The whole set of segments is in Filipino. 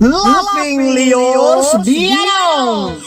Laughing Leos Bianong!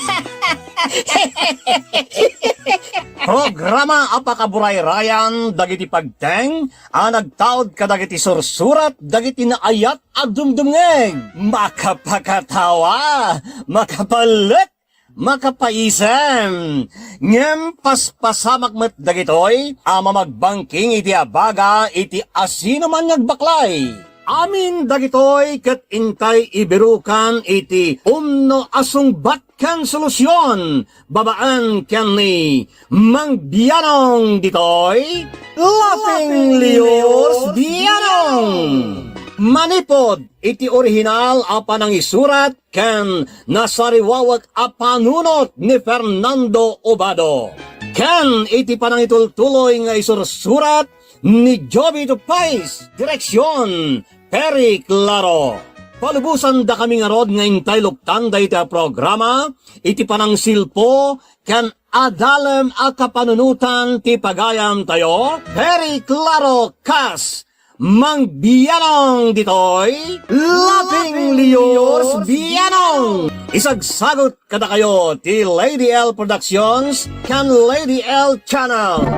Programa apakaburay rayan dagiti pagteng nagtaod kadagiti sursurat dagiti naayat at dumdumngeg makapakatawa makapalit makapaisem ngem paspasamak met dagitoy ama magbangking iti abaga iti asino man nagbaklay. Amin dagitoy ket intay ibirukan iti umno asungbat ken solusyon babaan ken ni Mang Bianong ditoy Laughing Leos Bianong. Manipod iti orihinal a panangisurat ken nasariwawag a panunot ni Fernando Obado. Ken iti panangitultuloy nga isursurat ni Joby Tupais. Direksyon Perry Claro. Palubusan da kami nga rod nga intay luktan da iti programa iti panang silpo ken adalem a kapanunutan ti pagayam tayo Perry Claro Kas Mang Bianong ditoy Laughing Leos Bianong. Isagsagot kada kayo ti Lady L Productions ken Lady L Channel.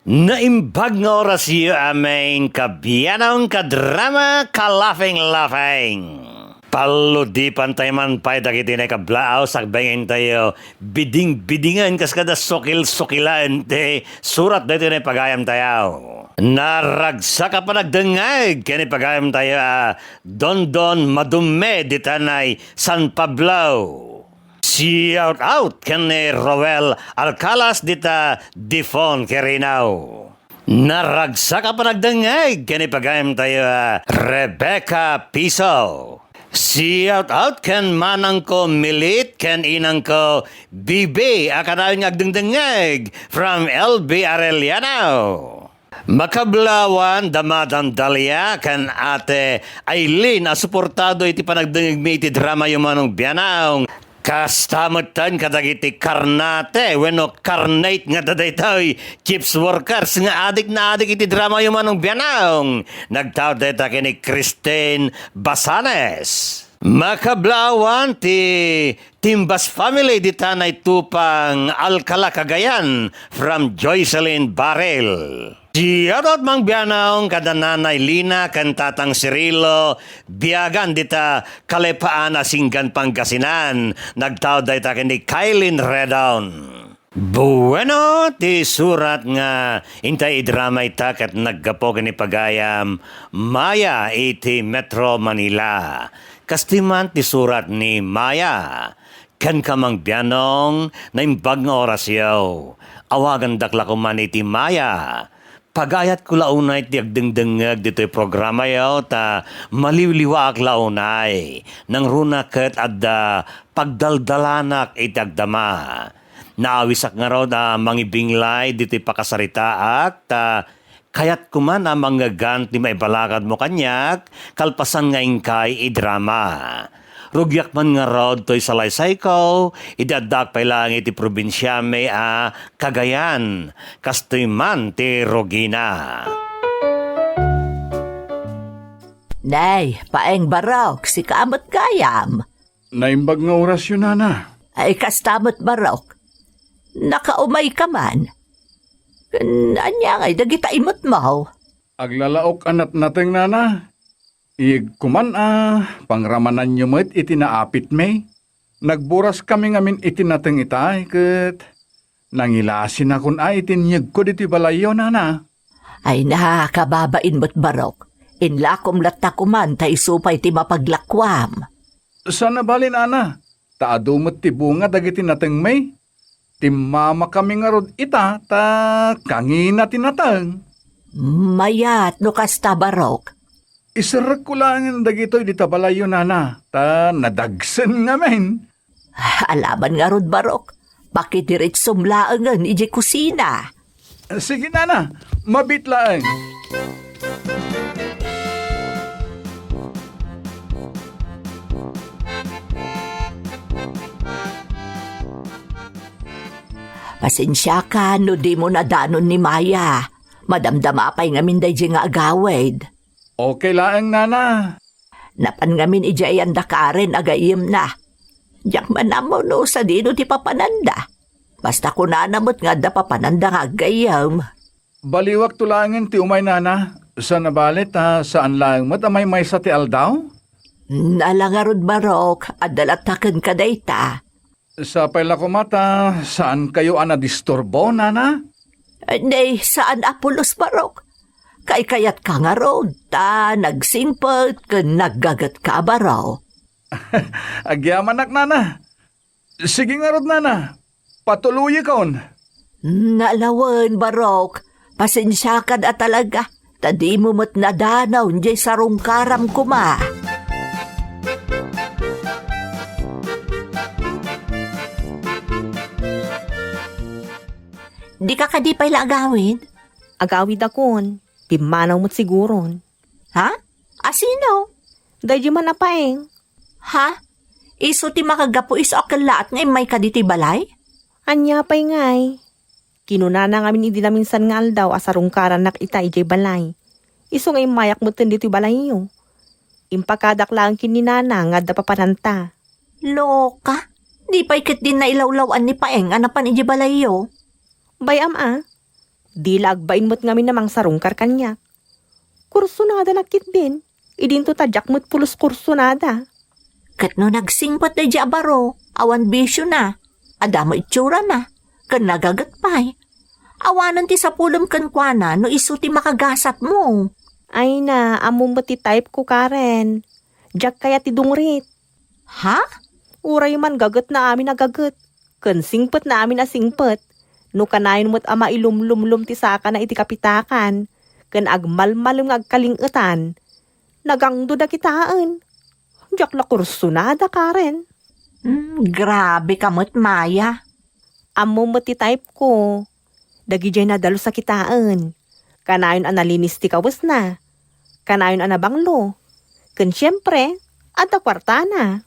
Naimbag nga oras yu amin kabianong kadrama ka-laughing. Paludipan tayo man pa'y dagiti na kablaaw sakbengin tayo biding-bidingan kas kada sukil-sukilan te surat dito na pagayam tayo. Naragsa ka pa nagdengag kaya pagayam tayo Don Madume ditanay San Pablo. Shout out kan ni Roel Alcalas dita Difon Quirino. Naragsa ka pa nagdangay kani pagayam tayo Rebecca Piso. Shout out kan manang ko Milit kan inang ko Bibi akadaw ngagdangdangag from LB Arellano. Makablawan damadang Dalia kan ate Aileen suportado iti panagdangag mi iti drama yung manong Bianong. Kastamutan kadagiti karnate wenno karnate nga dadaytoy chips workers nga adik na adik iti drama yung manong Bianong. Nagtawd dayta kini Christine Basanes. Makablawan ti Timbas family ditanay tupang Alcala Cagayan from Joycelyn Barrel. Siyadot Mang Bianong kada nanay Lina kan tatang Cirilo biagan dita Kalepaan Singgan Pangasinan. Nagtawd dayta kini Kylin Redon. Bueno, ti surat nga intay idrama ita ket naggapo kini pagayam Maya iti Metro Manila. Kastiman ti surat ni Maya. Kan ka Mang Bianong naimbag nga oras yaw. Awagan dakla ko man iti Maya. Pagayat ko launay ti agdengdengag dito'y programa yaw ta maliwliwa ak launay nang runa ket adda pagdaldalanak iti agdama. Naawisak nga raw mangibinglay dito'y pakasaritaak ta kayat kuman manggagan ti maibalakad mo kanyak kalpasan nga ingkay idrama. Rugyak man nga rod to'y salaysay ko, idadak pa lang iti probinsya may Cagayan, kastoy man ti Rogina. Nay, paeng barok, si kaamot gayam. Naimbag nga orasyon, nana. Ay kastamot barok. Nakaumay ka man. Anya ngay, dagita imot mo. Aglalaok anat nating, nana. Kuman pangramanan nyo mo't itinaapit may. Nagburas kami ngamin itinateng itay, ket nangilasin akon itinyag ko diti balayo, nana. Ay kababain mo't barok. Inlakom latakuman ta isupay ti mapaglakwam. Sana balin, ana. Taado mo't ti bunga dagiti nateng may. Timama kami nga rod ita, ta kangina tinatang. Mayat no kasta barok. Isarak ko lang ang dagitoy di tabalayo, nana. Ta nadagsan nga men. Alaman nga rod barok. Bakit dirit sumlaangan iji kusina? Sige, nana. Mabitlaan. Pasensya ka no di mo nadanon ni Maya. Madamdama pa'y ngamin day nga agawid. Okay laeng nana. Napan ngamin ijay ang dakarin agayim na. Diyak manamo no sa dino ti papananda. Basta ko nanamot nga da papananda nga agayam. Baliwak tulangin ti umay nana. Sa nabalit saan lang mo't amay may sa ti aldaw? Nalangarod barok, adalataken ka dayta. Sa pala ko mata, saan kayo disturbo nana? Nay, saan apulos barok? Kay kayat ka nga rod, nagsingpot, naggagat ka baraw. Agyaman nana. Sige nga rod nana. Patuloy kaon. Nalawan barok, pasensya ka na talaga. Tadi mo mo't nadanaw, njay sarong karam kuma. Di ka kadipay la agawid? Agawid akon. Timanaw mo't siguron. Ha? Asino? Dahil man na paeng. Ha? Iso ti makagapu iso akalaat ngay may kaditi balay? Anya pa'y ngay. Kinunana ngamin hindi namin san nga aldaw asarong karanak ita ijay balay. Iso ngay mayak mo dito balay niyo. Impakadak lang kininana nga da papananta. Loka? Di pa ikit din na ilawlawan ni Paeng anapan ijay balay yo? Bayam di lagbain mo't ngamin namang sarungkar kanya. Kursunada nakit din. Idinto tadyak mo't pulos kursunada. Kat no nagsingpot na ijay abaro, awan bisyo na. Adamo itsura na. Kan nagagatpay. Awanan ti sa pulom kankwana no iso ti makagasat mo. Ay na, among ti type ko Karen. Diyak kaya ti dungrit. Ha? Uray man gagat na amin agagat. Kan singpet na amin asingpet. No kanayon mo't ama ilumlumlum ti saka na iti kapitakan. Kan agmalmalum agkalingetan. Nagangdo da kitaan. Diyak la kursunada Karen. Grabe ka mo't Maya. Amo mo ti type ko. Dagi jay nadalo sa kitaan. Kanayon analinis ti kawas na. Kanayon anabanglo. Kan siyempre, ada kwarta na.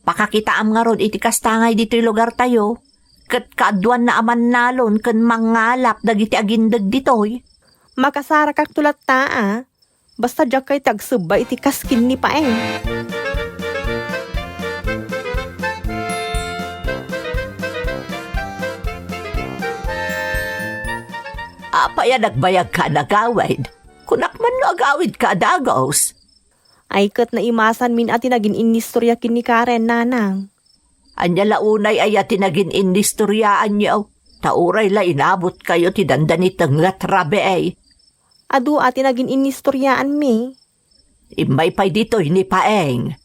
Pakakitaam nga ron iti kastangay dito'y lugar tayo. Kat kaadwan na aman nalon kan mangalap dagiti agindag ditoy. Makasara kak tulat taa. Basta diyak kay tagsuba iti kaskin ni Paeng. Apaya nagbayag ka nagawid. Kunak man no agawid ka dagos. Ay kat na imasan min ati naging inistorya kin ni Karen nanang. Anya launay ay ati naging indistoryaan niyo. Tauray la inabot kayo ti dandanitang latrabe ay. Adu ati naging inistoryaan mi. Imay pa'y dito'y ni Paeng.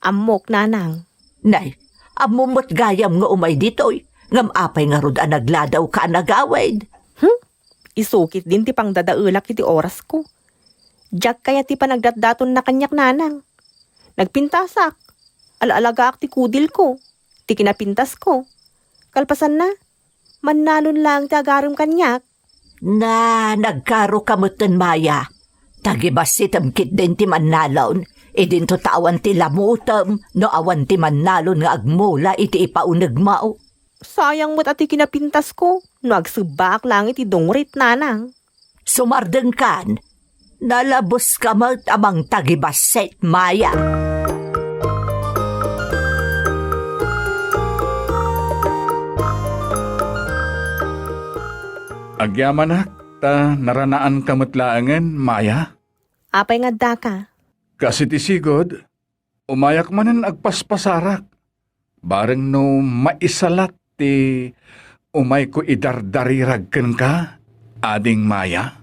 Amok nanang. Nay, amumot gayam nga umay dito'y. Ngam apay nga rod nagladaw ka nagawid. Isukit din ti pang dadaulak iti oras ko. Diyak kaya ti panagdatdaton na kanyak nanang. Nagpintasak. Alaalagaak ti kudil ko. Ti kinapintas ko. Kalpasan na. Mannalon lang ti agaram kanyak. Na, nagkaro kamutan Maya. Tagibas itamkit din ti mannalon. Idin to tawan ti lamutam. No awan ti mannalon nga agmula iti ipaunag mao. Sayang mo't ati kinapintas ko. No agsubak lang iti dongrit nanang. Sumardeng kan. Nalabos ka mo't amang tagibaset Maya. Agyaman naranaan kamutlaangan, Maya. Apay nga da ka. Kasi ti sigod, umayak manan agpaspasarak. Bareng no maisalat ti umay ko idardarirag ka, ading Maya.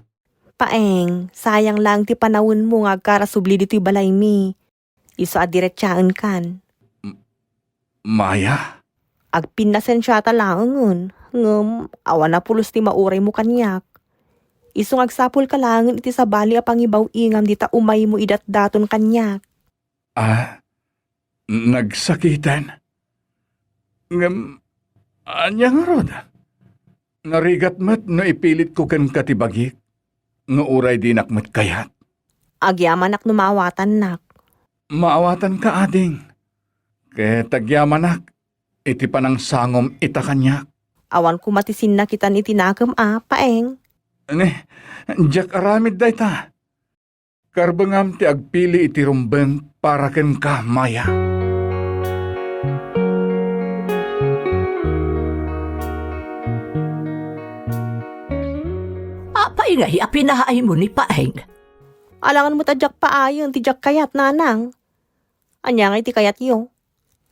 Paeng, sayang lang ti panawon mo nga karasubli dito'y balay mi. Iso adiretsaan kan. Maya? Agpinasensyata langan. Ngem, awan na pulos ti mauray mo kanyak. Iso agsapul ka langan iti sabali a pangibaw ingam dita umay mo idatdaton kanyak. Nagsakitan? Anya nga rod? Narigat mat no ipilit ko kan katibagik. Nga uray dinak mat kayat. Agyaman nak numawatan nak. Maawatan ka ading. Kaya tagyamanak, iti panang sangom ita kanyak. Awan kumatisin na kitan itinagam Paeng. Jack aramid day ta. Karbangam ti agpili iti rumbeng para ken ka, Maya. Apay nga, apinahay mo ni Paeng. Alangan mo tadyak paayon, ti jak kayat nanang. Anya nga iti kayat yo.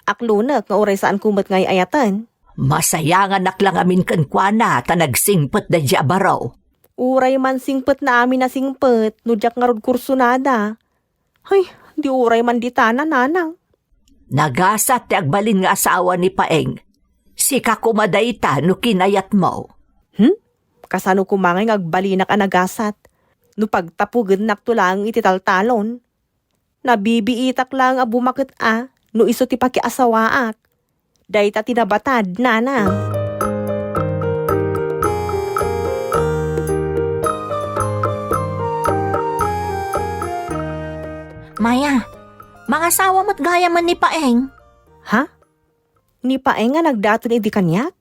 Aklunak nga oray saan kumat ngay ayatan. Masayangan naklang amin kankwana ta nagsingpet da jabaraw. Uray man singpet na amin na singpet, no jak nga rod kursunada. Ay, di uray man ditana nanang. Nagasat ti agbalin nga asawa ni Paeng. Sika kumadayta no kinayat mo. Kasano kumangay agbalinak anagasat. No pagtapugan naktulang iti taltalon. Nabibiitak lang a bumakit no iso ti pakiasawaak. Dayta tinabatad, nanang. Maya, mga asawa mo't gaya man ni Paeng. Ha? Ni paeng nga nagdaton iti kanyak?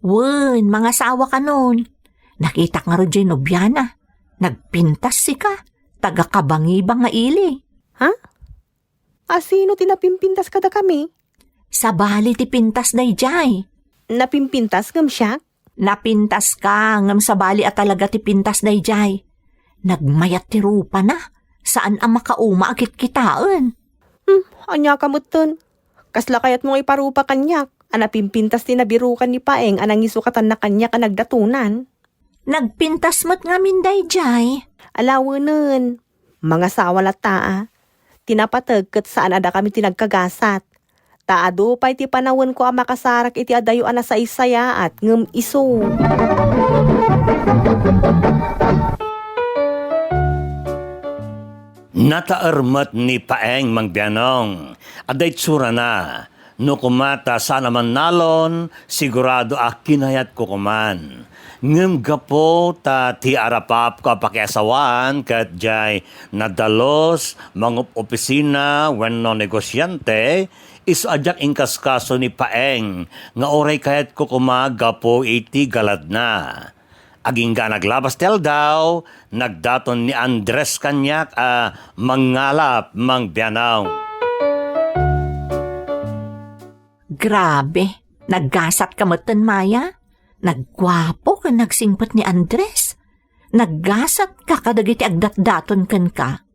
Wen, mga asawa ka nun. Nakita nga rin dyan nobyana. Nagpintas si ka. Taga-kabangibang nga ili. Sino tinapimpintas kada kami? Sa bali ti pintas na ijay. Napimpintas ngam siya? Napintas ka ngam sa bali at talaga ti pintas na ijay. Nagmayat ti rupa na. Saan ang makauma akit kitaan? Anya kamuton. Kasla kayat mong iparupa kanyak. Anapimpintas tinabirukan ni Paeng anang isukatan na kanyak ang nagdatunan. Nagpintas mo't nga minday jay. Alawanan. Mga sawalat taa. Tinapatag kat saan ada kami tinagkagasat. Taado pa iti panawon ko ang makasarak iti adayo ana sa isaya at ngem iso. Nataarmat ni Paeng Mangbianong. Aday tsura na. No kumata sana man nalon, sigurado kinayat ko kuman. Ngem gapo ta ti arapap ko pakiasawan kat jay nadalos mangup opisina wenno negosyante is ajak ingkaskaso ni Paeng nga oray kayat ko kumagapo iti galad na. Aging ga naglabas tel daw, nagdaton ni Andres kanyak mangalap Mangbianong. Grabe, naggasat ka matan Maya. Nagwapo ka nagsingpet ni Andres. Naggasat ka kadagiti agdatdaton kan ka.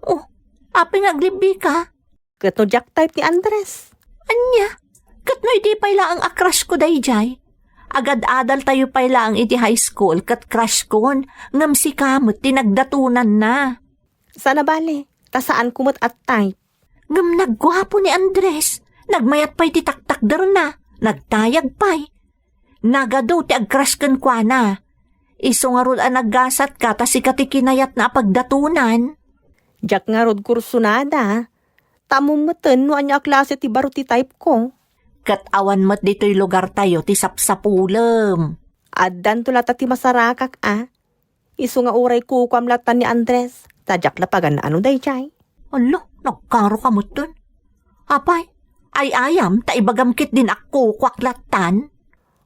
Oh, aping aglibi ka. Kat no jack type ni Andres. Anya, kat no iti payla ang akrush ko dayjay. Agad-adal tayo payla ang iti high school kat crush kon ngam si kamot tinagdatunan na. Sana bale, tasaan kumot at type. Ngam nagwapo ni Andres. Nagmayat pa'y ti taktakder na. Nagtayag pa'y. Nagado ti agcrush kan kwa na. Iso nga rod naggasat ka ta si katikinayat na pagdatunan. Jack nga rod kursunada. Tamumutan no anya klase ti baro ti type ko. Kat awan mo't dito'y lugar tayo ti sapsapulam. Addan tulata ti masarakak Iso nga uray kukwam latan ni Andres. Tadyak lapagan na ano day chay. Alo, nagkaro ka mo dun. Apay, ay ayam, taibagamkit din ako kwaklatan.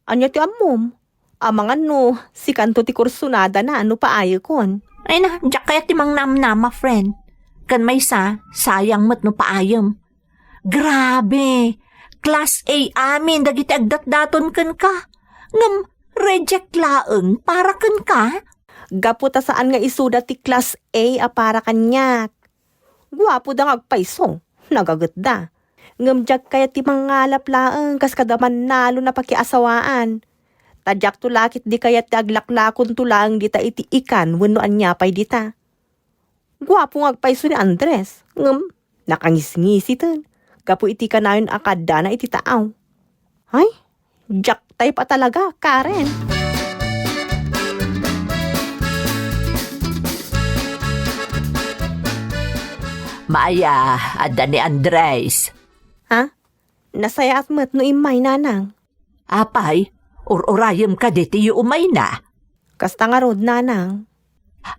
Anya ti amom? Amangan no, si kanto ti kursunada na ano paayo kon. Ay na, diyak kaya ti mang namnama, friend. Kan may sayang mo't no paayam. Grabe, class A amin, dagiti agdatdaton kan ka. Ngam, reject laeng, para kan ka. Gaputa saan nga isuda ti class A para kanyak. Guwapo da agpaiso, nagagat da. Ngamjag kaya ti mangalap laeng kas kadaman nalo na pakiasawaan. Tadyak tulakit di kaya ti aglaklakon tulang dita iti ikan wenno anyapay dita. Guwapo nga agpaiso ni Andres. Ngam, nakangis-ngisi ten. Gapo iti kanayon akada na iti taaw. Ay, jack type talaga, Karen. Maya, ada ni Andres. Nasaya at mat no imay nanang. Apay, urayam ka diti yu umay na. Kasta nga rod nanang.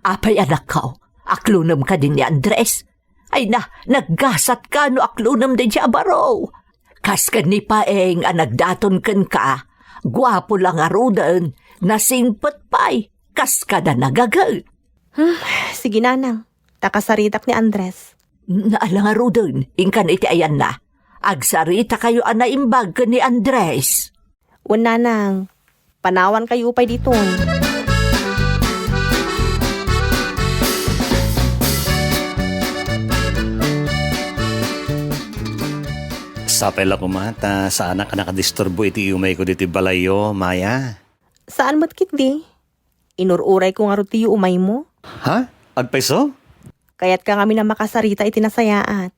Apay anak ko, aklunam ka din ni Andres. Ay na, naggasat ka no aklunam din siya baro. Kas ka ni Paeng ang nagdaton kan ka. Gwapo lang arudan, nasingpot pa'y, kas kada nagagal. Sige nanang, takasaritak ni Andres. Naala nga rodon, ingkan iti ayan na. Agsarita kayo ana imbag ka ni Andres. Wan nanang, panawan kayo upay dito. Sapay la kumata, saan ka nakadisturbo iti umay ko diti balayo, Maya? Saan mo't kitdi? Inururay ko nga rutiyo umay mo. Ha? Agpaiso? Kaya't ka kami na makasarita itinasayaat.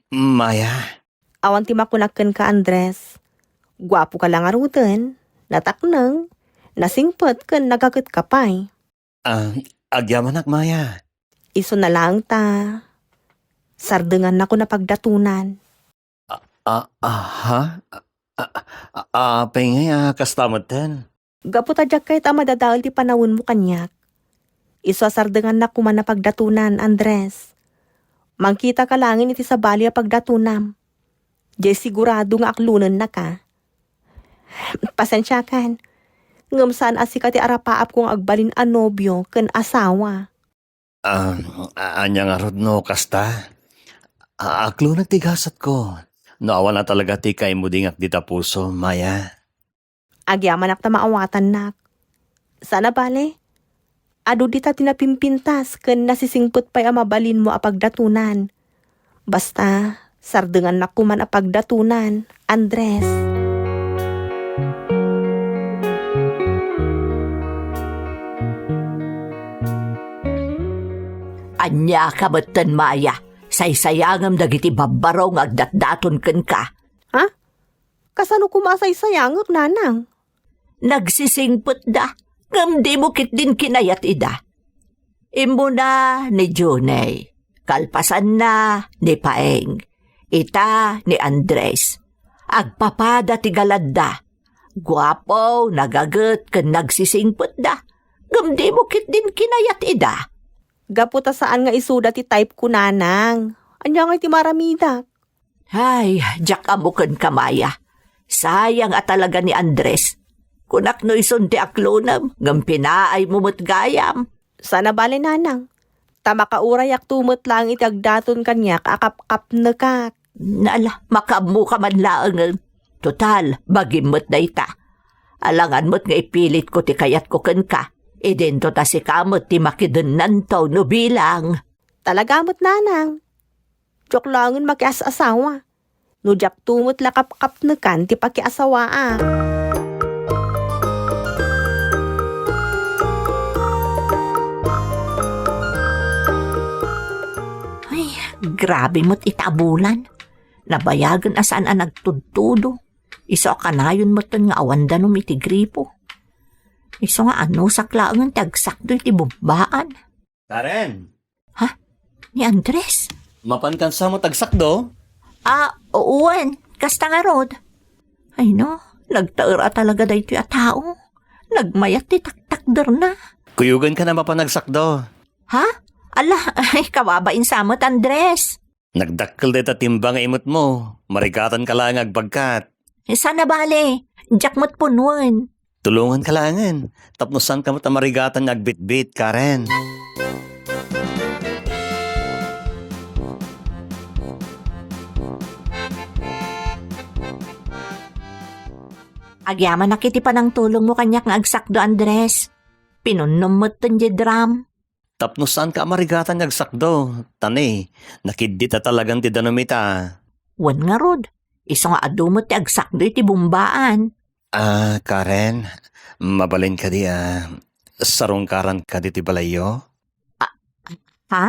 Maya? Awan ti makunakken ka Andres. Gwapo ka lang arutan, nataknang, nasingpot ken nagagat ka pa'y. Agyamanak, Maya. Iso na lang ta. Sardengan na ko na pagdatunan. Ha? Pengay, kastamot ten. Gapo tadyak kay ta madadaal ti panawon mo kanyak. Iso sardengan na kuman na pagdatunan, Andres. Mangkita ka langin iti sa bali a pagdatunam. Di sigurado nga aklunan na ka. Pasensya kan. Ngam saan asika ti arapaap kong agbalin a nobyo ken asawa. Anya nga rod no, kasta. Aklo nagtigasat ko. Naawa na talaga ti kay mo dingak dita puso, Maya. Agyaman ak ta maawatan nak. Sana bale? Adu dita tinapimpintas ken nasisingput pa'y amabalin mo a pagdatunan. Basta, sardengan na kuman a pagdatunan, Andres. Anya ka batan Maya, saysayangam dagiti babaraw nga agdatdaton ken ka. Ha? Kasano kumasay-sayangak, nanang? Nagsisingpot da, ngam di mo kit din kinayat ida. Imo na ni Junay, kalpasan na ni Paeng, ita ni Andres. Agpapada ti galadda, guwapo, nagagat, ken nagsisingpot da, ngam di mo kit din kinayat ida. Gaputa saan nga isuda ti type ko, nanang. Anya nga ti maramida. Ay, jak amukan kamaya. Sayang at talaga ni Andres. Kunak no ison ti aklonam, ngam pinaay mumut gayam. Sana bale, nanang. Tama ka urayak tumot lang iti agdaton kanyak akap-kap na kak. Naala, makamu ka man laang. Total, bagimot na ita. Alangan mo't nga ipilit ko ti kayat ko ken ka. Idento ta si kamot ti makidunan to no bilang. Talagamot, nanang. Joke langin makias-asawa. No jak tumot lakap-kap na kan ti pakiasawa ah. Ay, grabe mo't itabulan. Nabayagan asaan ang nagtudtudo. Iso kanayon mo't nga awanda no iti gripo. Iso nga ano saklaangan tagsakdo iti bumbaan. Karen, Ni Andres. mapankansa mo tagsakdo? Uwan. Kasta nga rod. Ay no, nagtaura talaga dahi ito tao. Nagmayat ti taktakder na. Kuyugan ka na mapanagsakdo. Ha? Ala, ay kawabain samot Andres. Nagdakkel dita timbang imot mo. Marigatan ka lang agbagkat. Sana bale, jakmot punwan. Tulungan ka langan. Tapnosan ka mo tamarigatan agbitbit, Karen. Agyaman nakiti pa ng tulong mo kanyak nga agsakdo Andres. Pinunom mo ton dram. Tapnosan ka marigatan agsakdo. Tani, nakidita talagang ti danumita. Wan nga rod. Iso nga adumot ti agsakdo iti bumbaan. Karen, mabalin ka di sarungkaran ka di ti balayo? Ha?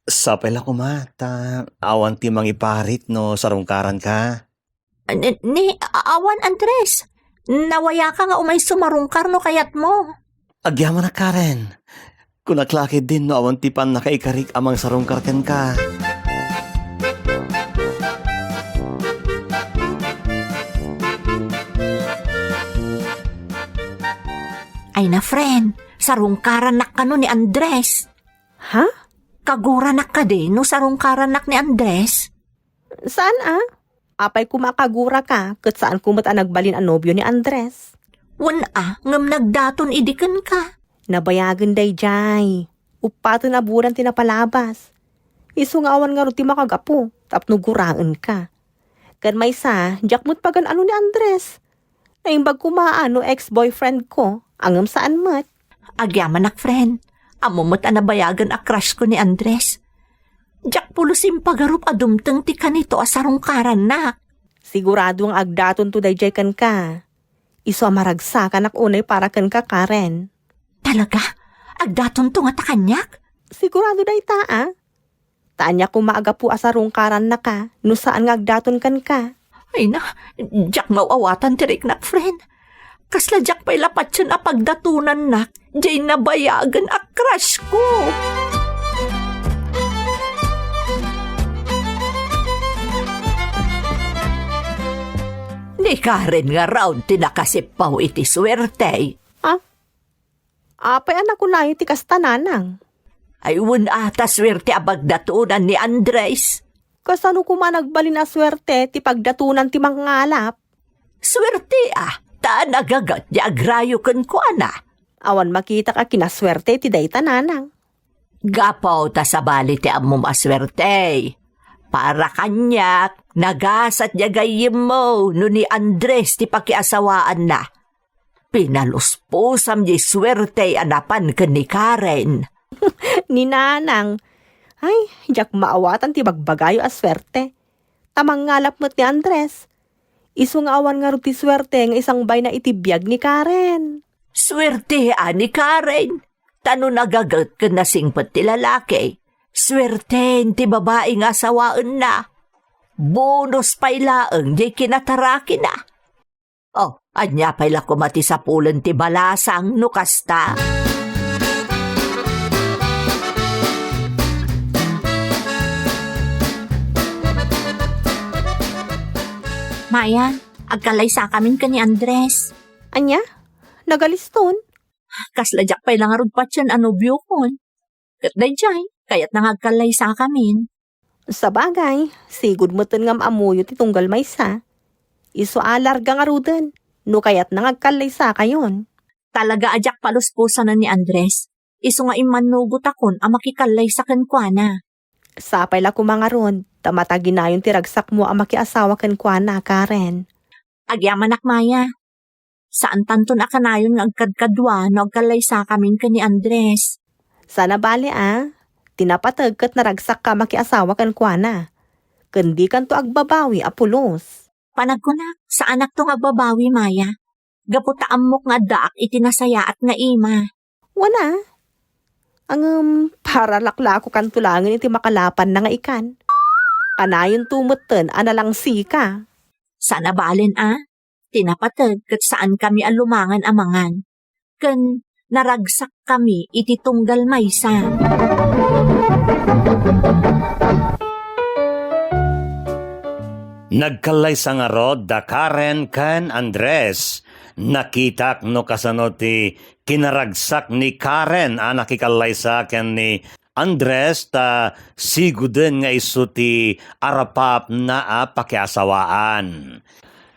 Sapay la kumata, awan ti mangiparit no sarungkaran ka. Ni awan Andres. Nawaya ka nga umay sumarungkar no kayat mo. Agyaman na Karen. Kung naklakid din no awan ti pan nakaikarik amang sarungkarken ka. Ay na friend, sarungkaran nak ka no ni Andres. Ha? Kagura nak ka din no sarungkaran nak ni Andres. Saan ah? Apay kumakagura ka kat saan kumata nagbalin ang nobyo ni Andres. Ngam nagdaton idikan ka. Nabayagan day jay. Upato na buran tinapalabas. Iso nga awan nga ro ti makagapo, tapno guraan ka. Kan may sa, jakmut pagan ano ni Andres. Naimbag kumaano ex-boyfriend ko, angam saan mat. Agyaman ak, friend. Amumot anabayagan a crush ko ni Andres. Jak pulusim pagarup adumteng ti kanito asarong karan nak. Sigurado ang agdaton to day jay kan ka. Iso maragsakan ak unay para kan ka, Karen. Talaga? Agdaton to nga takanyak? Sigurado day ta. Tanya ko maaga po asarong karan na ka, no saan nga agdaton kan ka. Ay na, jak mawawatan tirik nak, friend. Kasla jak pa'y lapat yun a pagdatunan nak, jay nabayagan a crush ko. Ni Karen nga raw tinakasipaw iti swerte. Apay anak ko na iti kastananang. Ay ata swerte a pagdatunan ni Andres. Kasano ko man nagbalin na swerte ti pagdatunan ti mangalap. Swerte taan agagat di agrayo kan ko ana. Awan makita ka kinaswerte ti day tananang. Gapaw ta sa bali ti amom aswerte. Para kanyak, nagasat niya gayim mo no ni Andres ti pakiasawaan na. Pinaluspusam di swerte anapan ka ni Karen. Ni nanang. Ay, jak maawatan ti bagbagayo a swerte. Tamang ngalap mo't ni Andres. Iso nga awan nga ro ti swerte nga isang bay na itibiyag ni Karen. Swerte ni Karen. Tano nagagat ka na singpat ti lalaki. Swerte ti babae nga asawaan na. Bonus pa'y laeng di kinataraki na. Oh, anya pa'y lakumati sa pulen ti balasang no kasta. Maya, agkalaysa kamin ka ni Andres. Anya? Nagaliston? Kasladyak pa'y lang arod pa tiyan anobyo kon. Katday jay, kaya't nangagkalaysa kamin. Sa bagay, sigud mo nga maamuyo ti tunggal maysa. Iso alarga nga rudan, no kaya't nangagkalay sa kayon. Talaga ajak paluspusan na ni Andres. Iso nga imanugot akon ang makikalay sa kankwana. Sapay la kumangaron, tamatagi na yung tiragsak mo ang makiasawa kankwana, Karen. Agyaman ak Maya. Saan tanto na kanayon nga agkadkadwa no agkalay sa kamin ka ni Andres. Sana bali tinapatag kat naragsak ka makiasawa kankwana. Kundi kan to agbabawi apulos. Panag ko na, sa anak to nga babawi Maya. Gaputaan mo nga daak itinasaya at nga ima. Wana. Ang para lakla ko kan tulangin iti makalapan na nga ikan. Kanayon tumutan analang sika. Sana balin tinapatag kat saan kami alumangan amangan. Ken naragsak kami iti tunggal maysa. Nagkalay sa nga rod da Karen ken Andres. Nakitak no kasano ti kinaragsak ni Karen nakikalay sa ken ni Andres ta siguden nga isu ti arapap na pakiasawaan.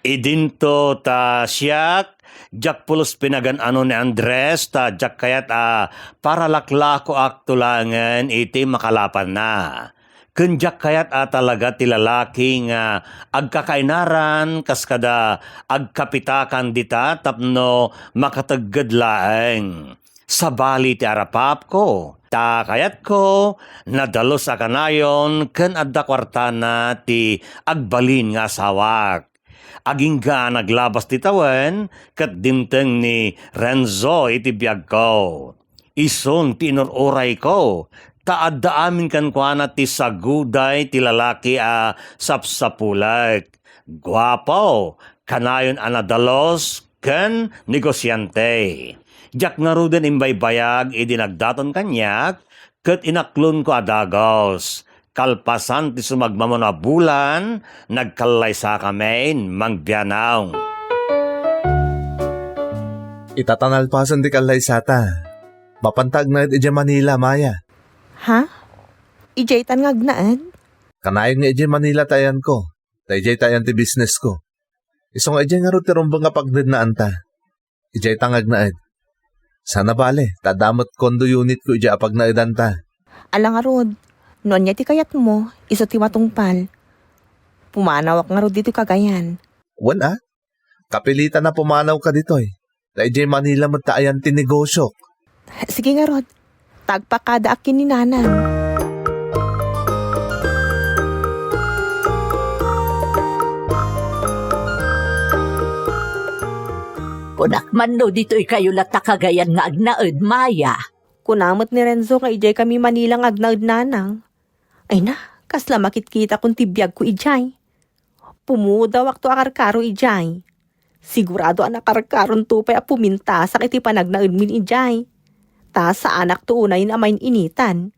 Idinto ta siyak jak pulos pinagan ano ni Andres ta jak kayat para laklako aktulangan iti makalapan na. Kunjak kayat talaga ti lalaki nga agkakainaran kaskada agkapitakan dita tapno makataggad laeng. Sabali ti arapap ko. Ta kayat ko nadalos sa kanayon ken adda kwartana ti agbalin nga sawak. Agingga naglabas ti tawen kat dimteng ni Renzo iti biyag ko. Ison ti inururay ko. Taadda amin kan kuana ti saguday ti lalaki sapsapulag. Guwapo, kanayon anadalos ken negosyante. Jak nga ruden imbaybayag idinagdaton kanyak ket inaklon ko adagos. Kalpasan ti sumagmamon a bulan, nagkalay sa kamen mangbiyanaw. Itatanalpasan di kalay sata. Mapantag na iti Manila, Maya. Ha? Ijay tan ngagnaan? Kanayon nga iti Manila tayan ko. Tayjay tayan ti business ko. Isong iti nga ro ti rumbang nga pagdid na anta. ijay tangag naed. Sana bale, tadamot kondo unit ko ija apag naedan ta. Alang nga rod, noon niya ti kayat mo, iso ti matungpal. Pumanawak nga rod dito kagayan. Wala. Kapilitan na pumanaw ka dito eh. Da ijay Manila magtaayan ti negosyo. Sige nga rod, tagpakada akin ni nanang. Kunakman no dito'y kayo lata kagayan nga agnaed, Maya. Kunamot ni Renzo nga ijay kami Manilang agnaud nanang. Ay na, kasla makitkita kung tibiyag ko ijay. Pumudaw akto akarkaro ijay. Sigurado ang akarkaron tupay a puminta sa kiti panagnaud min ijay. Ta sa anak to unayin amayin initan.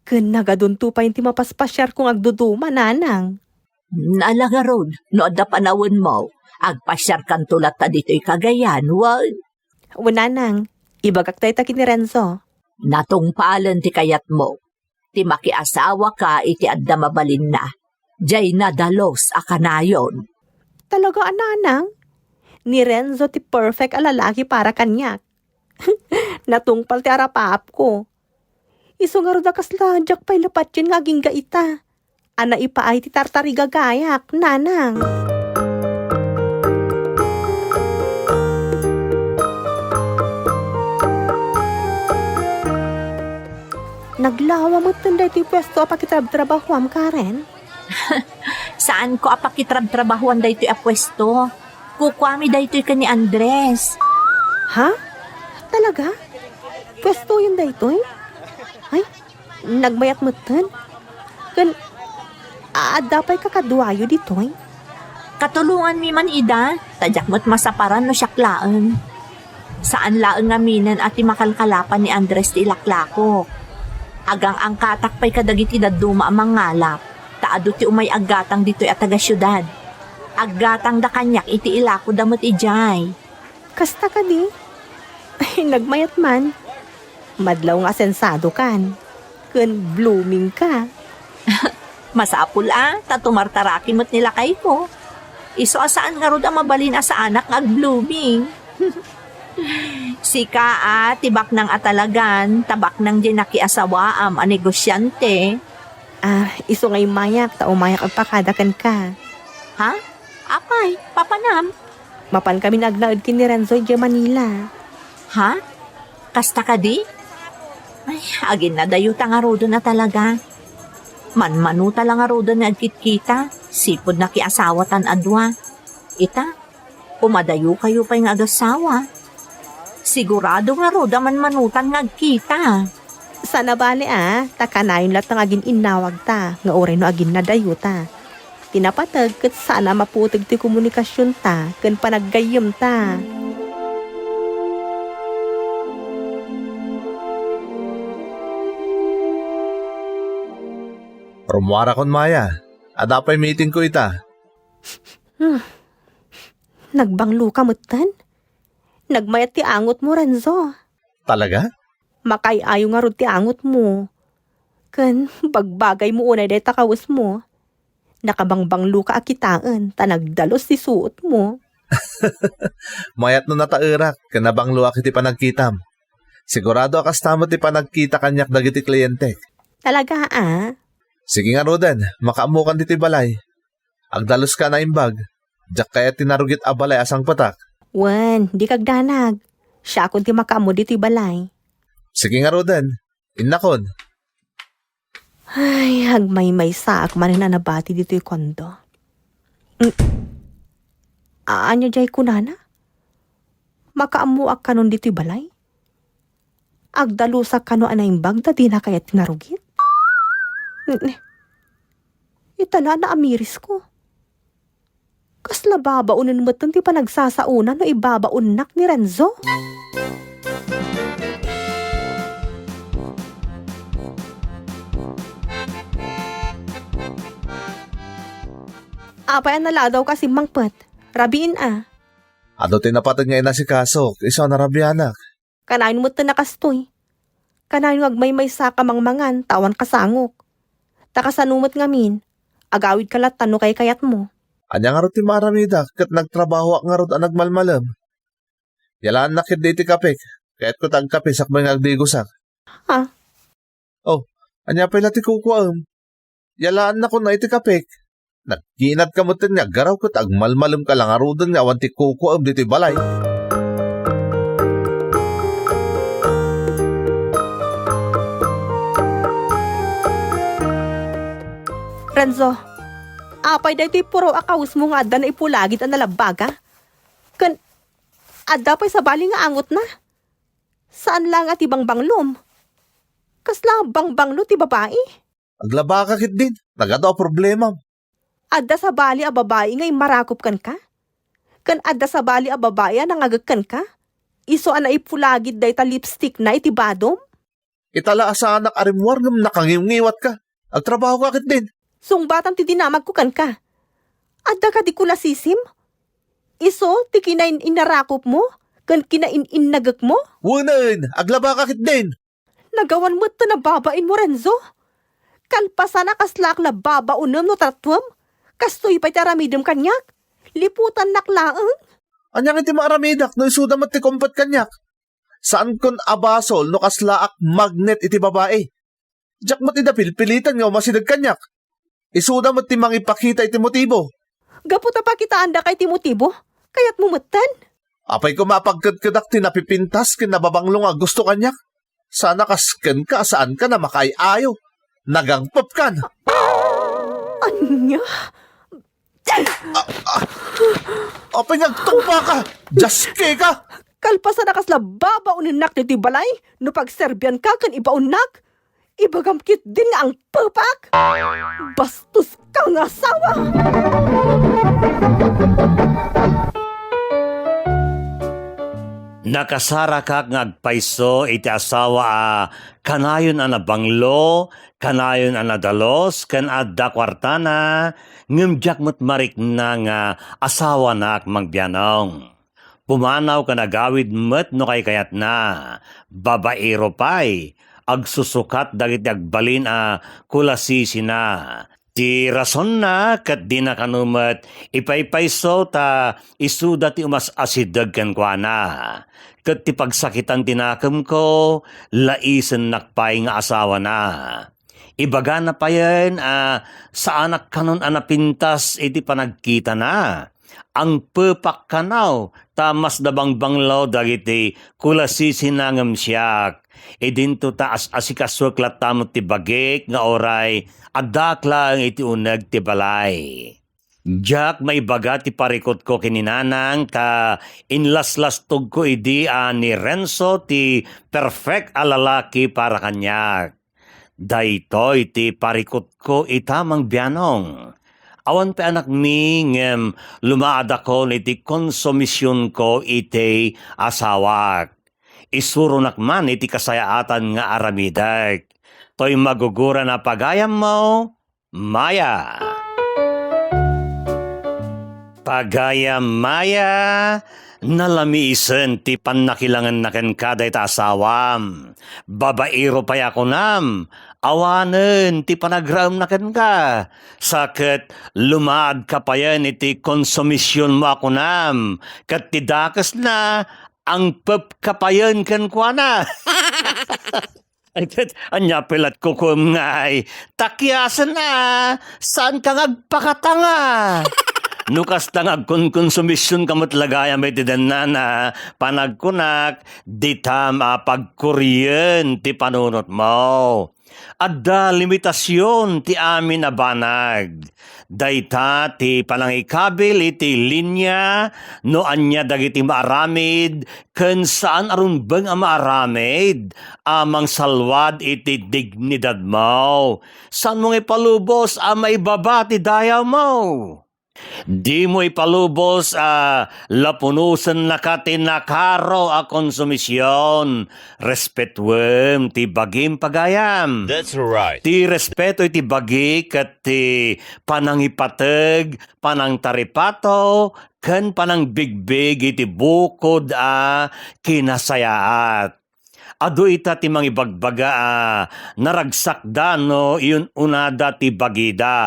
Ken nagadun tupay ti mapaspasyar kung agduduma nanang. Naalaga ron, no adda panawon mo. Agpasyar kan tulat ta dito'y kagayan, wag. Nanang, ibagak tayo takin ni Renzo. Natungpalan ti kayat mo. Ti makiasawa ka iti adda mabalin na. Jay nadalos akanayon. Talaga nanang? Ni Renzo ti perfect a lalaki para kanyak. Natungpal ti arapap ko. Iso nga roda kasla, jak pa'y lapat yun nga aging gaita. Ana ipaay ti tartariga gayak, nanang. Naglawa mo tunday ti pwesto apakitrab-trabahuam Karen? Saan ko apakitrab-trabahuan da ito'y apwesto? Kukwami da ito'y ka ni Andres. Ha? Talaga? Pwesto yun daytoy? Ay, nagbayat mo tan? Kan, aadapay kakadwayo ditoy? Katulungan mi man ida, tadyak mo't masaparan no siyaklaan. Saan laeng ngaminan at makalkalapan ni Andres ti ilaklako. Agang ang katak pa'y kadagiti daduma ang mangalap. Taado ti umay aggatang dito'y at taga syudad. Aggatang da kanyak iti ilako damot ijay. Kasta ka di? Ay, nagmayat man. Madlaw nga sensado kan. Kun blooming ka. Masapul tatumartaraki mo't nila kay ko. Iso asaan nga rod ang mabalin sa anak nga ag-blooming. Sika tibak ng atalagan, tabak ng dinakiasawaam a negosyante. Iso ngay mayak, ta umayak ang pakadakan ka. Ha? Apay, papanam? Mapan kami nagnaud kin ni Renzo di Manila. Ha? Kasta ka di? Ay, agin na dayo nga rodo na talaga. Manmanuta lang nga rodo na agkit-kita, sipod na kiasawatan adwa. Ita, umadayo kayo pa yung agasawa. Sigurado nga roda man manutan nga agkita. Sana bali takanayon lahat ng agin inawag ta, nga oray no agin nadayo ta. Tinapatag kat sana maputag ti komunikasyon ta, kan panaggayam ta. Rumwara kon Maya. Adapay meeting ko ita. Nagbanglo ka mutan? Nagmayat ti angot mo, Renzo. Talaga? Makayayo nga rod ti angot mo. Kan, bagbagay mo unay day takawas mo. Nakabangbanglo ka akitaan, tanagdalos ti suot mo. Mayat no natairak, kanabang luwak iti panagkitam. Sigurado akas tamo ti panagkita kanyak dagiti kliyente. Talaga Sige nga Rodan, makaamukan diti balay. Agdalos ka na imbag. Diyak kaya tinarugit a balay asang patak. Wan, di kagdanag. Siya akong ti makaamo dito'y balay. Sige nga Rodan, innakon. Ay, hagmay-may saak man na nabati dito'y kondo. Aanyo jay kunana? Makaamuak ka nun dito'y balay? Agdalusak ka no anaimbag da di na kaya tinarugit? Itala na amiris ko. Kasla babaunan mo ti pa nagsasauna no ibabaunak ni Renzo? Apay nala daw kasi mangpet. Rabiin Ado tinapatid nga ina si Kasok, isa na rabyanak. Kanayon mo nakastoy. Kanayon agmay-may sa kamangmangan, tawan kasangok. Takasanumot ngamin, agawid kalat tano kay kayat mo. Anya nga ro ti maramidak, kat nagtrabaho ak nga ro nagmalmalam. Yalaan na kid iti kapik. Kahit ko tagkape sakbay nga agdigosak. Ha? Oh, anya pala ti kukuam. Yalaan na ko na iti kapik. Nagkinat ka mo tin nga garaw ko agmalmalum ka lang arudan nga awan ti kukuam diti balay. Renzo, apay dahi ti puro akawis mo nga adda na ipulagit ang nalabaga. Kan, adda pa'y sabali nga angot na. Saan lang at ibang banglom? Kasla bangbanglo ti babae. Aglaba ka kit din. Nagado problema. Adda sa bali a babae ngay marakop kan ka? Kan adda sa bali a babae a nangagagkan ka? Iso ana ipulagid day ta lipstick na iti badom? Itala sa anak arimwar ngam nakangiwat ka. Agtrabaho ka kit din. Sungbatan ti dinamag ko kan ka. Adda ka di kulasisim? Iso ti kinain inarakop mo? Kan kinain inagak mo? Wunan, aglaba ka kit din. Nagawan mo ta na babain mo, Renzo. Kalpasan na kaslak na babaunom no tatwam. Kastoy pa'y taramidom kanyak. Liputan naklaang. Anyang iti maaramidak no isuda mo ti kumpat kanyak. Saan kon abasol no kaslaak magnet iti babae. Diyak mo ti dapilpilitan nga umasidag kanyak. Isuda mo ti mangipakita iti motibo. Gaputa pa kita anda kay Timotibo. Kaya't mumutan. Apay ko mapagkadkadak ti napipintas kin nababanglo nga gusto kanyak. Sana kasken ka saan ka na makaiayo. Nagangpop kan. Anya? Apay nagtupa ka. Jaske ka. Kalpasan na kasla babaunin nak ti balay. No pagserbyan ka kan ibaunak. Ibagamkit din nga ang pupak. Bastos kang asawa. Nakasara ka ngagpaiso iti asawa kanayon ana banglo, kanayon ana dalos, kan adda kwartana, ngumjak mo't marik na nga asawa na magbianong. Pumanaw ka nagawid mo't no kay kayat na, babaero pa'y, agsusukat dagiti agbalin kulasisi na. Ti rason na kat di na kanumat ipaypayso ta isuda ti umas asidag kan kwa na. Kat ti pagsakitan tinakam ko, laisen nakpay nga asawa na. Ibaga na pa yan, sa anak kanon anapintas iti panagkita na. Ang pepak kanaw, tamas dabang banglaw dagiti kulasisi nangam siyak. Idinto taas asikaswak latamot ti bagik nga oray, adaklang iti unag ti balay. Jack may baga ti parikot ko kininanang ka inlaslastog ko idi ni Renzo ti perfect alalaki para kanyak. Daytoy ti parikot ko itamang bianong. Awan pa anak mi ngem lumaad ako iti konsomisyon ko iti asawak. Isuro nakman iti kasayaatan nga aramidak. To'y magugura na pagayam mo, Maya. Pagayam Maya, nalamiisen ti panakilangan na ken kada ita asawam. Babairo pa ako nam, awanen ti panagram na ken ka. Sakit lumaad ka pa yan iti konsomisyon mo ako nam. Kat ti dakas na, ang pepkapayan ken kwa na. Anya pelat ko kumngay, takyasan na, saan ka ngagpakatanga? Nukas tangag kun konsumisyon kamot lagaya may tidan na panagkunak, ditam pagkuryen ti panunot mo. Adda limitasyon ti amin na banag. Dayta ti panangikabil iti linya no anya dagiti maaramid ken saan aron beng maaramid amang salwad iti dignidad mo. Saan mong ipalubos maibaba ti dayaw mo? Di mo ipalubos lapunusan na ka tinakaro konsumisyon. Respetuem ti bagim pagayam. That's right. Ti respeto iti bagi kat ti panangipateg, panangtaripato, ken panangbigbig iti bukod kinasayaat. Ado ita ti mangibagbaga naragsakda no iyon unada ti bagida.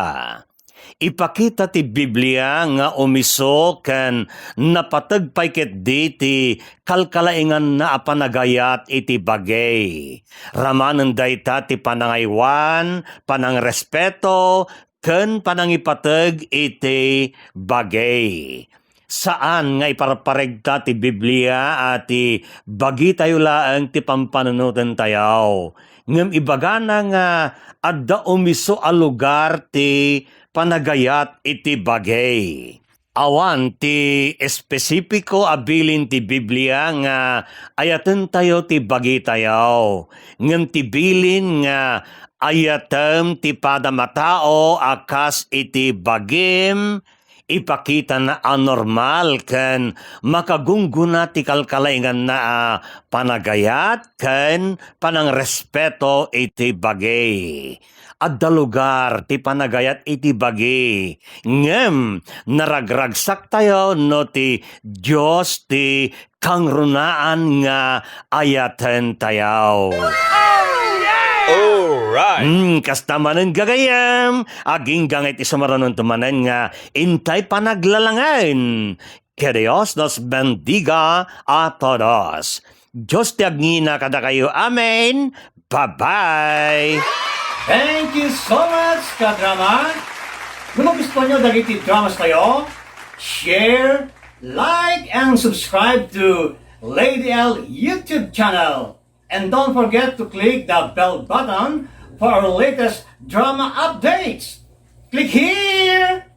Ipakita ti Biblia nga umiso ken napatagpay ket diti kalkalaingan na apanagayat iti bagay. Ramanen dayta ti panangaywan, panangrespeto, ken panangipateg iti bagay. Saan nga iparparegta ti Biblia at ti bagi tayo laeng ti pampanunutan tayo. Ngem ibagana nga adda umiso a lugar ti panagayat iti bagay. Awan ti espesipiko abilin ti Biblia nga ayaten tayo ti bagi tayo. Ngem ti bilin nga ayatem ti padamatao akas iti bagim, ipakita na anormal ken makagungguna ti kalkalaingan na panagayat ken panangrespeto iti bagay. Adda lugar ti panagayat iti bagay. Ngem naragragsak tayo no ti Diyos ti kangrunaan nga ayaten tayo. Kasta manen gagayam, aging gangit isamaronon tumanen nga intay panaglalangain. Que Dios nos bendiga a todos. Diyos ti agngina kada kayo. Amen. Bye-bye. Thank you so much, kadrama. Kung gusto nyo dagiti dramas tayo, share, like, and subscribe to Lady L YouTube channel. And don't forget to click the bell button for our latest drama updates. Click here!